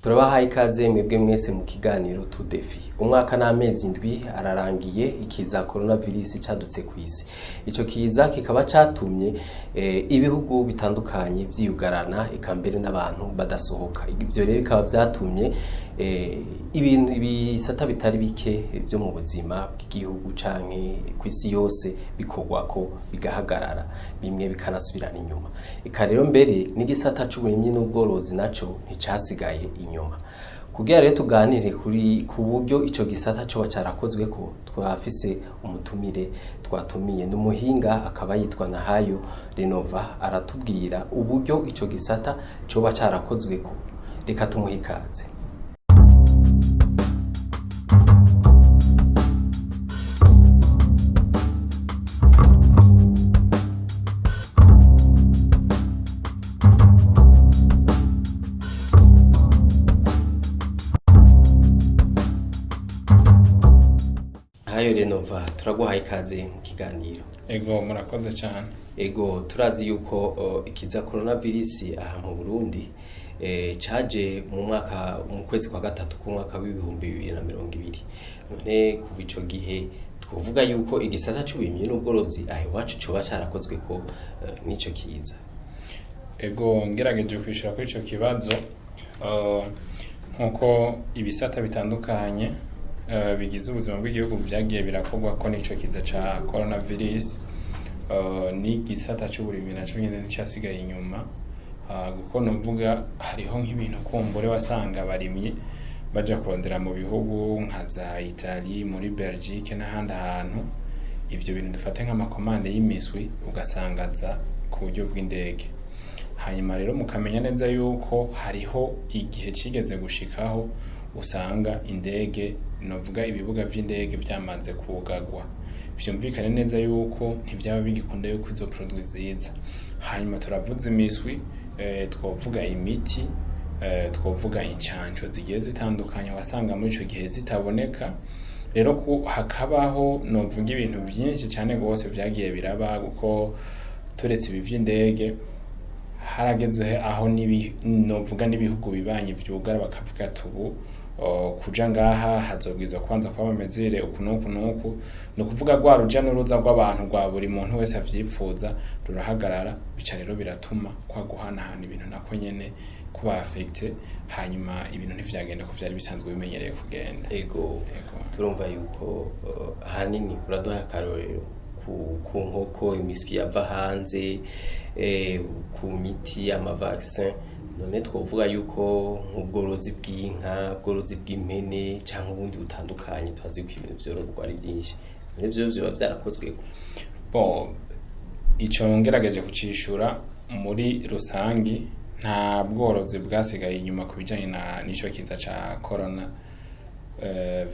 Turabahaye ikaze mwebwe mwese mu kiganiro Tudefi. Umwaka n'amezi ndwi ararangiye ikiza coronavirus cadutse kw'isi. Ico kiza kikaba catumye ibihugu bitandukanye vyiyugarana eka mbere n'abantu badasohoka. Ivyo rero bikaba vyatumye ibintu bisata bitari bike byo mu buzima bw'igihugu canke kw'isi yose bikorwako bigahagarara, bimwe bikanasubirana inyuma. Eka rero mbere n'igisata c'uburimyi n'ubworozi naco nticasigaye inyuma. Kugira rero tuganire ku buryo ico gisata coba carakozweko, twafise umutumire twatumiye n'umuhinga akaba yitwa Nahayo Renova, aratubwira uburyo ico gisata coba carakozweko. Reka tumuhe ikaze. Nahayo Renova, turaguhaye ikaze mu kiganiro. Ego murakoze cyane. Ego turazi yuko ikiza coronavirus aha mu Burundi caje mu kwezi kwa gatatu ku mwaka w'2020. None kuva ico gihe twovuga yuko igisata c'uburimyi n'ubworozi aho iwacu coba carakozwe ko n'ico kiza. Ego ngerageje kwishura kuri ico kibazo nkuko ibisata bitandukanye bigize ubuzima bw'igihugu byagiye birakorwa ko n'ico kiza ca coronavirus, ni gisata c'uburimyi naco nyene nicasigaye inyuma, kuko novuga hariho nk'ibintu kumbure wasanga barimye baja kurondera mu bihugu nka za Italy, muri Belgique n'ahandi hantu. Ivyo bintu dufate nk'amakomande y'imiswi ugasangaza ku buryo bw'indege. Hanyuma rero mukamenya neza yuko hariho igihe cigeze gushikaho usanga indege, novuga ibibuga vy'indege byamaze kugagwa. Vyumvikane neza yuko ntibyaba bigikunda yuko izo produit ziza. Hanyuma turavuze imiswi, twovuga imiti, twovuga incanco zigiye zitandukanye wasanga muri ico gihe zitaboneka. Rero hakabaho novuga ibintu byinshi cyane gose byagiye biraba, kuko turetse ibi vy'indege harageze aho novuga n'ibihugu bibanye vyugara bakavuga tubu kuja ngaha hazobwiza kwanza kwa bamezere ukunuku no kuvuga rwa ruja n'uruza rw'abantu rwa buri muntu wese avyipfuza rurahagarara. Bica rero biratuma kwa guhanahana ibintu nako nyene kuba affecte, hanyuma ibintu ntivyagenda ko vyari bisanzwe bimenyereye kugenda. Ego turumva yuko hanini uraduha akarorero ku nkoko, imiswi yava hanze, ku miti, amavaccin. None twovuga yuko nk'ubworozi bw'inka, ubworozi bw'impene cyangwa ubundi butandukanye twazi ko ibintu vyororwa ari byinshi. None vyo biba vyarakozweko. Ico ngerageje kucishura muri rusangi, nta bworozi bwasigaye inyuma ku bijanye n'ico kiza ca corona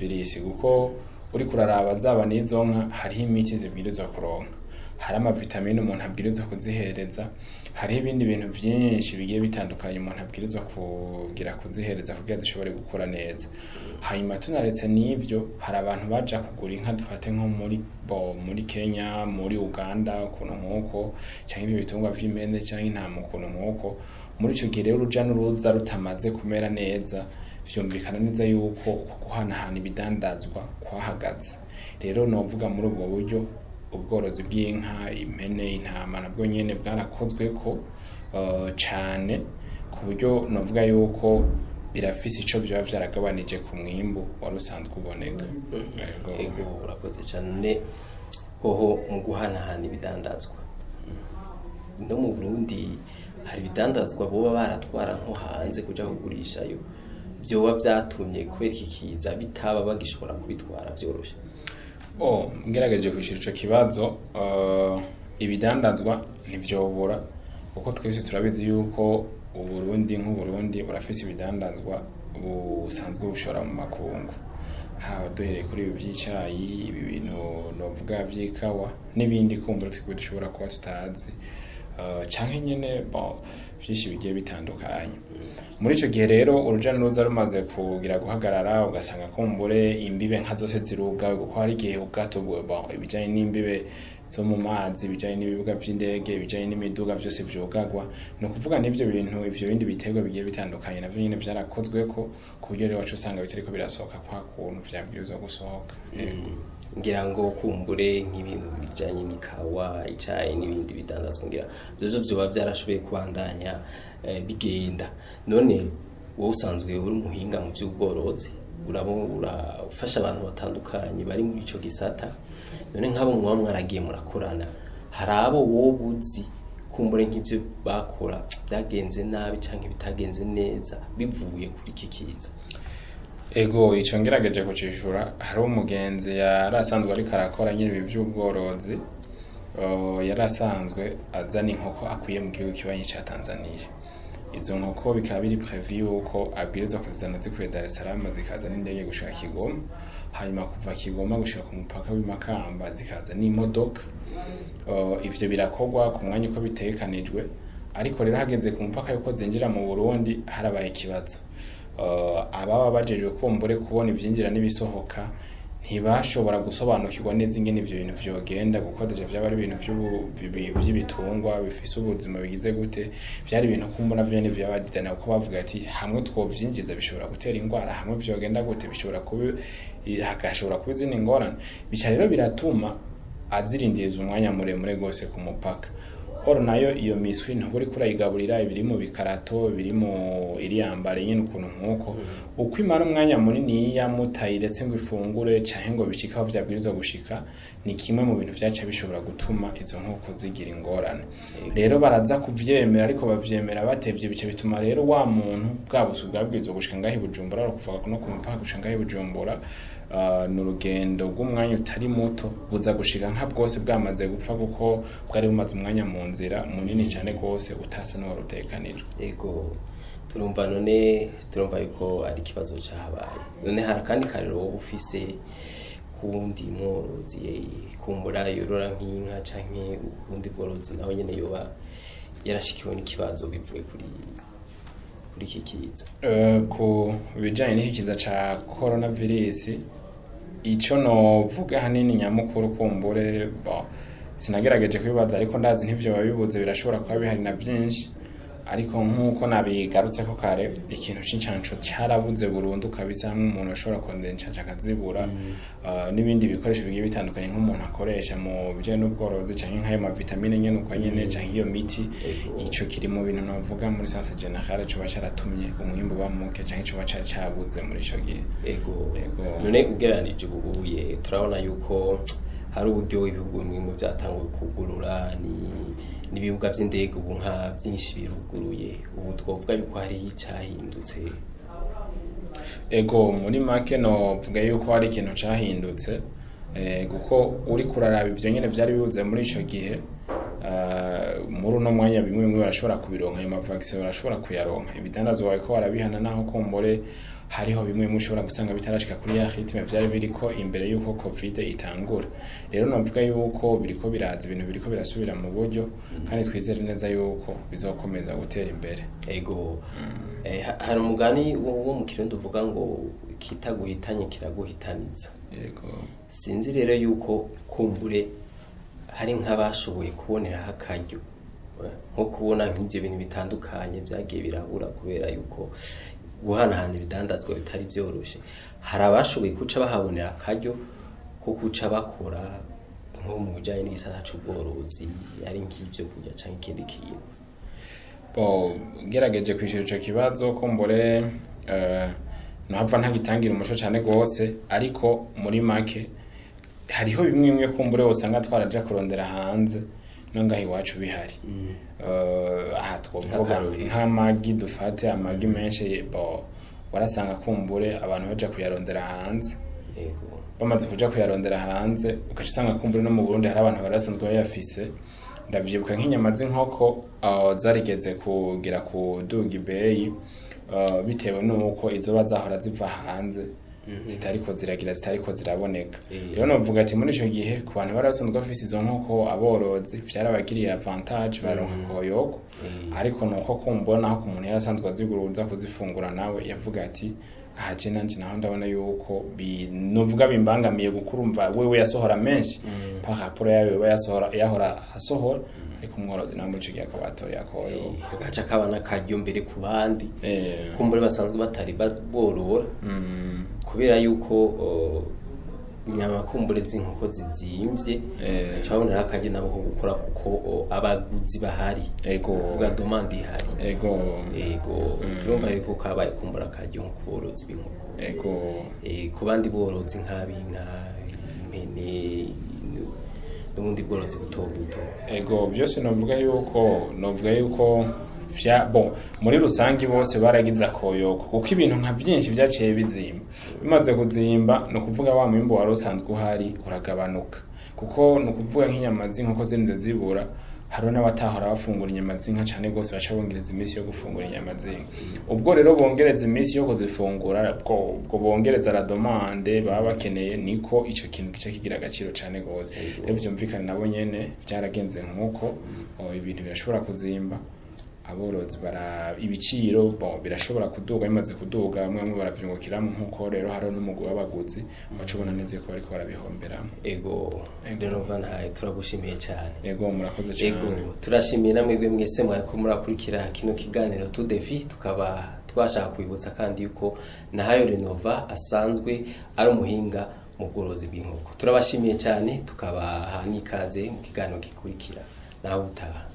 virus, kuko uri kuraraba zaba n'izo nka hariho imiti zibwirizwa kuronka, hari amavitamine umuntu abwirizwa kuzihereza, hariho ibindi bintu byinshi bigiye bitandukanye umuntu abwirizwa kugira kuzihereza kugira zishobore gukura neza. Hanyuma tunaretse n'ivyo, hari abantu baja kugura inka, dufate nko muri Kenya, muri Uganda ukuntu nk'uko, cyangwa ibyo bitungwa vy'impene cyangwa intama ukuntu nk'uko. Muri ico gihe rero uruja n'uruza rutamaze kumera neza, vyumvikana neza yuko guhanahana ibidandazwa kwahagaze. Rero novuga muri ubwo buryo ubworozi bw'inka, impene, intama nabwo nyene bwarakozweko cane, ku buryo novuga yuko birafise ico byoba vyaragabanije ku mwimbu wari usanzwe uboneka. Ego urakoze cane. Hoho mu guhanahana ibidandazwa no mu Burundi hari ibidandazwa boba baratwara nko hanze kuja kugurishayo, byoba vyatumye kubera iki kiza bitaba bagishobora kubitwara byoroshe? Ngerageje kwishira ico kibazo, ibidandazwa ntivyobura, kuko twese turabizi yuko Uburundi nk'Uburundi burafise ibidandazwa busanzwe bushora mu makungu. Duhereye kuri ibi vy'icayi, ibi bintu novuga vy'ikawa n'ibindi kumbura dushobora kuba tutazi, canke nyene vyinshi bigiye bitandukanye. Muri ico gihe rero uruja n'uruza rumaze kugira guhagarara, ugasanga kumbure imbibe nka zose ziruga, kuko hari igihe ubwato ibijanye n'imbibe zo mu mazi bijanye n'ibibuga vy'indege bijanye n'imiduga vyose vyugagwa no kuvuga n'ivyo bintu ivyo bindi biterwa bigiye bitandukanye navyo nyene vyarakozweko ku buryo rero wacu usanga bitariko birasohoka kwa kuntu vyabwirizwa gusohoka ngira ngo kumbure nk'ibintu bijanye n'ikawa icayi n'ibindi bidandazwa ngira byo vyoba vyarashoboye kubandanya bigenda none wowe usanzwe uri umuhinga mu vy'ubworozi urafasha abantu batandukanye bari muri ico gisata none nk'abo muba mwaragiye murakorana hari abo wowe uzi kumbure nk'ivyo bakora byagenze nabi canke bitagenze neza bivuye kuri iki kiza ego ico ngerageje kucishura hari umugenzi yarasanzwe ariko arakora nyine ibi by'ubworozi yarasanzwe azana inkoko akwiye mu gihugu kibanyi ca Tanzania izo nkoko bikaba biri prévu yuko abwirizwa kuzana zikuye Dar es Salaam zikaza n'indege gushika Kigoma hanyuma kuva Kigoma gushika ku mupaka w'Imakamba zikaza n'imodoka ivyo birakorwa ku mwanya uko bitekanijwe ariko rero hageze ku mupaka yuko zinjira mu Burundi harabaye ikibazo ababa bajejwe kumbure kubona ivyinjira n'ibisohoka ntibashobora gusobanukirwa neza ingene ivyo bintu vyogenda gukoresha vyaba ari ibintu vy'ibitungwa bifise ubuzima bigize gute vyari ibintu kumbona vyene vyabadidana uko bavuga ati hamwe twovyinjiza bishobora gutera ingwara hamwe vyogenda gute bishobora kuba hagashobora kuba izindi ngorane bica rero biratuma azirindiriza umwanya muremure gose ku mupaka oro nayo iyo miswi ntuburi kurayigaburira ibiri mu bikarato biri mu iriyambare nyine ukuntu nkuko uko imara umwanya munini yamutayiretse ngo ifungure canke ngo bishikaho vyabwirizwa gushika ni kimwe mu bintu vyaca bishobora gutuma izo nkoko zigira ingorane rero baraza kuvyemera ariko bavyemera batevye bice bituma rero wa muntu bwabusu bwabwirizwa gushika ngahi Bujumbura kuva no ku mupaka gushika ngahi Bujumbura n'urugendo rw'umwanya utari muto buza gushika nka bwose bwamaze gupfa kuko bwari bumaze umwanya mu nzira munini cyane gose utasa no warutekanijwe ego turumva yuko ari kibazo cyahabaye none hari kandi karero ufise kundi mworozi kumbura yorora nk'inka canke ubundi bworozi naho nyene yoba yarashikiwe n'ikibazo bivuye kuri iki kiza ku bijanye n'iki kiza ca coronavirus ico no vuga hanini nyamukuru kumbure sinagerageje kwibaza ariko ndazi ntivyo babibuze birashobora kuba bihari na byinshi ariko nkuko nabigarutse ko kare ikintu c'incanco cyarabuze burundu kabisa nk'umuntu ashobora kondera incanco akazibura n'ibindi bikoresho bigiye bitandukanye nk'umuntu akoresha mu bijanye n'ubworozi canke nk'ayo mavitamine nyene uko nyene canke iyo miti ico kiri mu bintu navuga muri science generale coba caratumye umwimbu bamuke canke coba cari cabuze muri ico gihe ego none ugereranije ubuye turabona yuko hari uburyo ibihugu bimwe byatanguye kugurura n'ibibuga vy'indege ubu nka byinshi biruguruye ubu twovuga yuko hari icahindutse ego muri make no vuga yuko hari ikintu cahindutse kuko uri kuraraba ivyo nyene vyari bibuze muri ico gihe muri uno mwanya bimwe barashobora kubironka ayo mavaccine barashobora kuyaronka ibidandazwa bariko barabihana naho kumbure hariho bimwe mushobora gusanga bitarashika kuri ya ritme vyari biriko imbere yuko covid itangura rero navuga yuko biriko biraza ibintu biriko birasubira mu buryo kandi twizere neza yuko bizokomeza gutera imbere ego hari umugani wo mu kirundi uvuga ngo kitaguhitanye kiraguhitaniza yego sinzi rero yuko kumbure hari nk'abashoboye kuboneraho akaryo nko kubona nk'ibyo bintu bitandukanye byagiye birabura kubera yuko guhanahana ibidandazwa bitari byoroshe hari abashoboye kuca bahabonera akaryo ko kuca bakora nko mu bijanye n'igisata c'ubworozi ari nk'ivyo kurya canke ikindi kintu gerageje kwishura ico kibazo ko mbore nahava ntagitangira umuco cane gose ariko muri make hariho bimwe kumbure usanga twaraja kurondera hanze no ngaho iwacu bihari aha twovuga nk'amagi dufate amagi menshi warasanga kumbure abantu baja kuyarondera hanze bamaze kuja kuyarondera hanze ugaca usanga kumbure no mu Burundi hari abantu barasanzwe bayafise ndavyibuka nk'inyama z'inkoko zarigeze kugira kuduga ibeyi bitewe nuko izo bazahora ziva hanze zitariko ziragira zitariko ziraboneka rero novuga ati muri ico gihe ku bantu barasanzwe bafise izo nkoko aborozi vyarabagiriye avantage baronka koyoko ariko nuko kumbona aho ku muntu yarasanzwe aziguruza kuzifungura nawe yavuga ati ahaje nanje naho ndabona yuko novuga bimbangamiye gukurumva wewe yasohora menshi par rapport yawe yahora asohora ariko umworozi nawe muri cyo akabatori yakoyo gaca kabana karyo mbere ku bandi kumbure basanzwe batari borora kubera yuko nyama kumbure z'inkoko zizimvye cyabonera akaje nabo gukora kuko abaguzi bahari kuvuga demande ihari turumva ariko kabaye kumbura akaje nko borozi b'inkoko ku bandi borozi nk'abinka impene n'ubundi bworozi buto byose novuga yuko muri rusangi bose baragize akoyoko kuko ibintu nka byinshi byaciye bizimba bimaze kuzimba no kuvuga wa mwimbo wari usanzwe uhari uragabanuka kuko no kuvuga nk'inyama z'inkoko zinze zibura hariho n'abatahora bafungura inyama z'inka cyane gose baca bongereza iminsi yo gufungura inyama z'inka ubwo rero bongereza iminsi yo kuzifungura bwo bongereza la demande baba bakeneye niko ico kintu gice kigira agaciro cyane gose rero byumvikana nabo nyene byaragenze nkuko ibintu birashobora kuzimba aborozi ibiciro birashobora kuduga bimaze kuduga bamwe baravyungukiramo nkuko rero haro n'umugwi w'abaguzi bacubona neze ko bariko barabihomberamo rero vanhaye turagushimiye cyane murakoze cyane turashimiye namwe mwese mwako murakurikira kino kiganiro tout défi tukaba twashaka kwibutsa kandi yuko Nahayo Renova asanzwe ari umuhinga mu bworozi bw'inkoko turabashimiye cyane tukaba hanikaze mu kiganiro gikurikira naho utaha